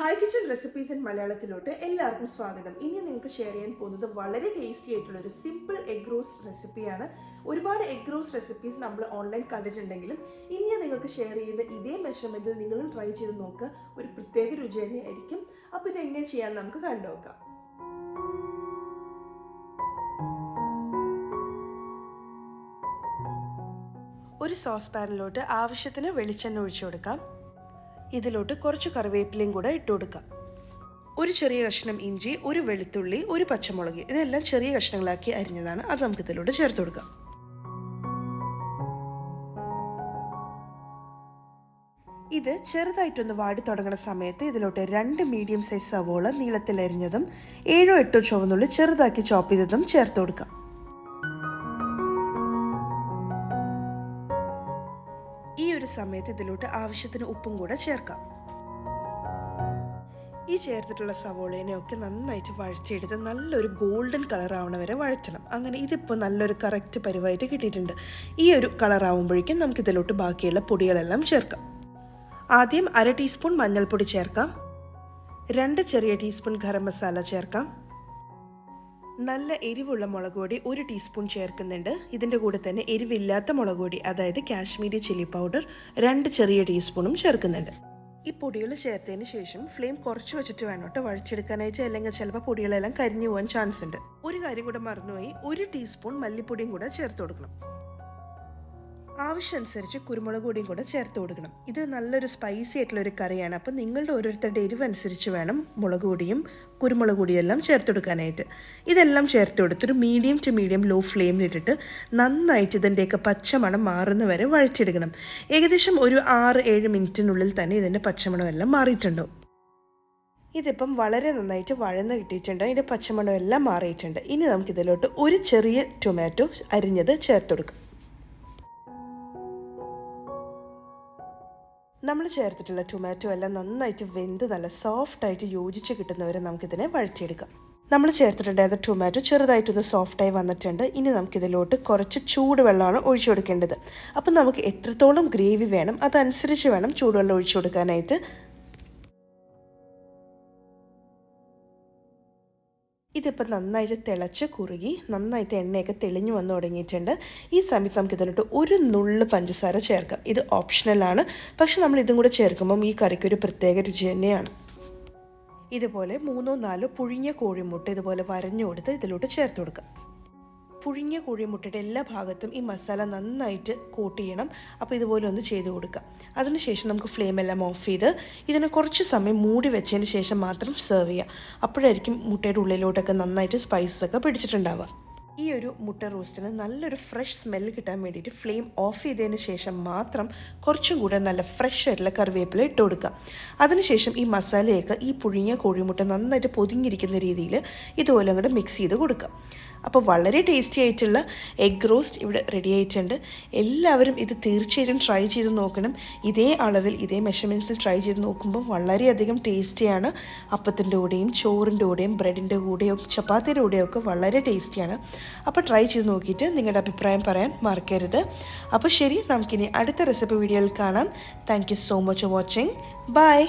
Hi Kitchen Recipes in മലയാളത്തിലോട്ട് എല്ലാവർക്കും സ്വാഗതം. ഇനി നിങ്ങൾക്ക് ഷെയർ ചെയ്യാൻ പോകുന്നത് വളരെ ടേസ്റ്റി ആയിട്ടുള്ള ഒരു സിമ്പിൾ എഗ് റോസ്റ്റ് റെസിപ്പിയാണ്. ഒരുപാട് എഗ് റോസ്റ്റ് റെസിപ്പീസ് നമ്മൾ ഓൺലൈൻ കണ്ടിട്ടുണ്ടെങ്കിലും ഇനി നിങ്ങൾക്ക് ഷെയർ ചെയ്യുന്ന ഇതേ മെഷർമെന്റിൽ നിങ്ങളും ട്രൈ ചെയ്ത് നോക്കുക. ഒരു പ്രത്യേക രുചി തന്നെയായിരിക്കും. അപ്പോൾ ഇത് എങ്ങനെ ചെയ്യാൻ നമുക്ക് കണ്ടു നോക്കാം. ഒരു സോസ് പാനിലോട്ട് ആവശ്യത്തിന് വെളിച്ചെണ്ണ ഒഴിച്ചു കൊടുക്കാം. ഇതിലോട്ട് കുറച്ച് കറിവേപ്പിലയും കൂടെ ഇട്ട് കൊടുക്കാം. ഒരു ചെറിയ കഷ്ണം ഇഞ്ചി, ഒരു വെളുത്തുള്ളി, ഒരു പച്ചമുളക്, ഇതെല്ലാം ചെറിയ കഷ്ണങ്ങളാക്കി അരിഞ്ഞതാണ്. അത് നമുക്ക് ഇതിലോട്ട് ചേർത്ത് കൊടുക്കാം. ഇത് ചെറുതായിട്ടൊന്ന് വാടി തുടങ്ങുന്ന സമയത്ത് ഇതിലോട്ട് 2 മീഡിയം സൈസ് സവോള നീളത്തിൽ അരിഞ്ഞതും 7-8 ചുവന്നുള്ളി ചെറുതാക്കി ചോപ്പ് ചെയ്തതും ചേർത്ത് കൊടുക്കാം. ഈ ഒരു സമയത്ത് ഇതിലോട്ട് ആവശ്യത്തിന് ഉപ്പും കൂടെ ചേർക്കാം. ഈ ചേർത്തിട്ടുള്ള സവോളേനെയൊക്കെ നന്നായിട്ട് വഴച്ചെടുത്ത് നല്ലൊരു ഗോൾഡൻ കളർ ആവണ വരെ വഴറ്റണം. അങ്ങനെ ഇതിപ്പോൾ നല്ലൊരു കറക്റ്റ് പരിവായിട്ട് കിട്ടിയിട്ടുണ്ട്. ഈ ഒരു കളർ ആവുമ്പോഴേക്കും നമുക്കിതിലോട്ട് ബാക്കിയുള്ള പൊടികളെല്ലാം ചേർക്കാം. ആദ്യം 1/2 ടീസ്പൂൺ മഞ്ഞൾപ്പൊടി ചേർക്കാം. 2 ചെറിയ ടീസ്പൂൺ ഗരം മസാല ചേർക്കാം. നല്ല എരിവുള്ള മുളക് പൊടി 1 ടീസ്പൂൺ ചേർക്കുന്നുണ്ട്. ഇതിൻ്റെ കൂടെ തന്നെ എരിവില്ലാത്ത മുളക് പൊടി, അതായത് കാശ്മീരി ചില്ലി പൗഡർ 2 ചെറിയ ടീസ്പൂണും ചേർക്കുന്നുണ്ട്. ഈ പൊടികൾ ചേർത്തതിന് ശേഷം ഫ്ലെയിം കുറച്ച് വെച്ചിട്ട് വേണം കേട്ടോ വഴിച്ചെടുക്കാനായിട്ട്, അല്ലെങ്കിൽ ചിലപ്പോൾ പൊടികളെല്ലാം കരിഞ്ഞു പോകാൻ ചാൻസ് ഉണ്ട്. ഒരു കാര്യം കൂടെ മറന്നുപോയി, 1 ടീസ്പൂൺ മല്ലിപ്പൊടിയും കൂടെ ചേർത്ത് കൊടുക്കണം. ആവശ്യമനുസരിച്ച് കുരുമുളക് പൊടിയും കൂടെ ചേർത്ത് കൊടുക്കണം. ഇത് നല്ലൊരു സ്പൈസി ആയിട്ടുള്ള ഒരു കറിയാണ്. അപ്പോൾ നിങ്ങളുടെ ഓരോരുത്തരുടെ എരിവ് അനുസരിച്ച് വേണം മുളക് പൊടിയും കുരുമുളക് പൊടിയും എല്ലാം ചേർത്ത് കൊടുക്കാനായിട്ട്. ഇതെല്ലാം ചേർത്ത് കൊടുത്തൊരു മീഡിയം ടു മീഡിയം ലോ ഫ്ലെയിമിലിട്ടിട്ട് നന്നായിട്ട് ഇതിൻ്റെയൊക്കെ പച്ചമണം മാറുന്ന വരെ വഴച്ചെടുക്കണം. ഏകദേശം ഒരു 6-7 മിനിറ്റിനുള്ളിൽ തന്നെ ഇതിൻ്റെ പച്ചമണം എല്ലാം മാറിയിട്ടുണ്ടാവും. ഇതിപ്പം വളരെ നന്നായിട്ട് വഴന്ന് കിട്ടിയിട്ടുണ്ട്. അതിൻ്റെ പച്ചമണം എല്ലാം മാറിയിട്ടുണ്ട്. ഇനി നമുക്കിതിലോട്ട് ഒരു ചെറിയ ടൊമാറ്റോ അരിഞ്ഞത് ചേർത്ത് കൊടുക്കാം. നമ്മൾ ചേർത്തിട്ടുള്ള ടൊമാറ്റോ എല്ലാം നന്നായിട്ട് വെന്ത് നല്ല സോഫ്റ്റായിട്ട് യോജിച്ച് കിട്ടുന്നവരെ നമുക്കിതിനെ വഴറ്റിയെടുക്കാം. നമ്മൾ ചേർത്തിട്ടുണ്ടായിരുന്ന ടൊമാറ്റോ ചെറുതായിട്ടൊന്ന് സോഫ്റ്റായി വന്നിട്ടുണ്ട്. ഇനി നമുക്കിതിലോട്ട് കുറച്ച് ചൂടുവെള്ളമാണ് ഒഴിച്ചു കൊടുക്കേണ്ടത്. അപ്പം നമുക്ക് എത്രത്തോളം ഗ്രേവി വേണം അതനുസരിച്ച് വേണം ചൂടുവെള്ളം ഒഴിച്ചു കൊടുക്കാനായിട്ട്. ഇതിപ്പോൾ നന്നായിട്ട് തിളച്ച് കുറുകി നന്നായിട്ട് എണ്ണയൊക്കെ തെളിഞ്ഞു വന്നു തുടങ്ങിയിട്ടുണ്ട്. ഈ സമയത്ത് നമുക്കിതിലോട്ട് ഒരു നുള്ള് പഞ്ചസാര ചേർക്കാം. ഇത് ഓപ്ഷണലാണ്, പക്ഷെ നമ്മൾ ഇതും കൂടെ ചേർക്കുമ്പം ഈ കറിക്കൊരു പ്രത്യേക രുചി തന്നെയാണ്. ഇതുപോലെ 3-4 പുഴുങ്ങിയ കോഴിമുട്ട ഇതുപോലെ വരഞ്ഞു കൊടുത്ത് ഇതിലോട്ട് ചേർത്ത് കൊടുക്കാം. പുഴുങ്ങിയ കോഴിമുട്ടയുടെ എല്ലാ ഭാഗത്തും ഈ മസാല നന്നായിട്ട് കോട്ട് ചെയ്യണം. അപ്പോൾ ഇതുപോലെ ഒന്ന് ചെയ്ത് കൊടുക്കുക. അതിനുശേഷം നമുക്ക് ഫ്ലെയിം എല്ലാം ഓഫ് ചെയ്ത് ഇതിനെ കുറച്ച് സമയം മൂടി വെച്ചതിന് ശേഷം മാത്രം സെർവ് ചെയ്യുക. അപ്പോഴായിരിക്കും മുട്ടയുടെ ഉള്ളിലോട്ടൊക്കെ നന്നായിട്ട് സ്പൈസസ് ഒക്കെ പിടിച്ചിട്ടുണ്ടാവുക. ഈ ഒരു മുട്ട റോസ്റ്റിന് നല്ലൊരു ഫ്രഷ് സ്മെല്ല് കിട്ടാൻ വേണ്ടിയിട്ട് ഫ്ലെയിം ഓഫ് ചെയ്തതിന് ശേഷം മാത്രം കുറച്ചും കൂടെ നല്ല ഫ്രഷ് ആയിട്ടുള്ള കറിവേപ്പില ഇട്ട് കൊടുക്കുക. അതിനുശേഷം ഈ മസാലയൊക്കെ ഈ പുഴുങ്ങിയ കോഴിമുട്ട നന്നായിട്ട് പൊതിഞ്ഞിരിക്കുന്ന രീതിയിൽ ഇതുപോലെ അങ്ങോട്ട് മിക്സ് ചെയ്ത് കൊടുക്കുക. അപ്പോൾ വളരെ ടേസ്റ്റി ആയിട്ടുള്ള എഗ് റോസ്റ്റ് ഇവിടെ റെഡി ആയിട്ടുണ്ട്. എല്ലാവരും ഇത് തീർച്ചയായിട്ടും ട്രൈ ചെയ്ത് നോക്കണം. ഇതേ അളവിൽ ഇതേ മെഷർമെൻറ്റ്സിൽ ട്രൈ ചെയ്ത് നോക്കുമ്പോൾ വളരെയധികം ടേസ്റ്റിയാണ്. അപ്പത്തിൻ്റെ കൂടെയും ചോറിൻ്റെ കൂടെയും ബ്രെഡിൻ്റെ കൂടെയും ചപ്പാത്തിയുടെ കൂടെയും ഒക്കെ വളരെ ടേസ്റ്റിയാണ്. അപ്പോൾ ട്രൈ ചെയ്ത് നോക്കിയിട്ട് നിങ്ങളുടെ അഭിപ്രായം പറയാൻ മറക്കരുത്. അപ്പോൾ ശരി, നമുക്കിനി അടുത്ത റെസിപ്പി വീഡിയോയിൽ കാണാം. Thank you so much for watching. By.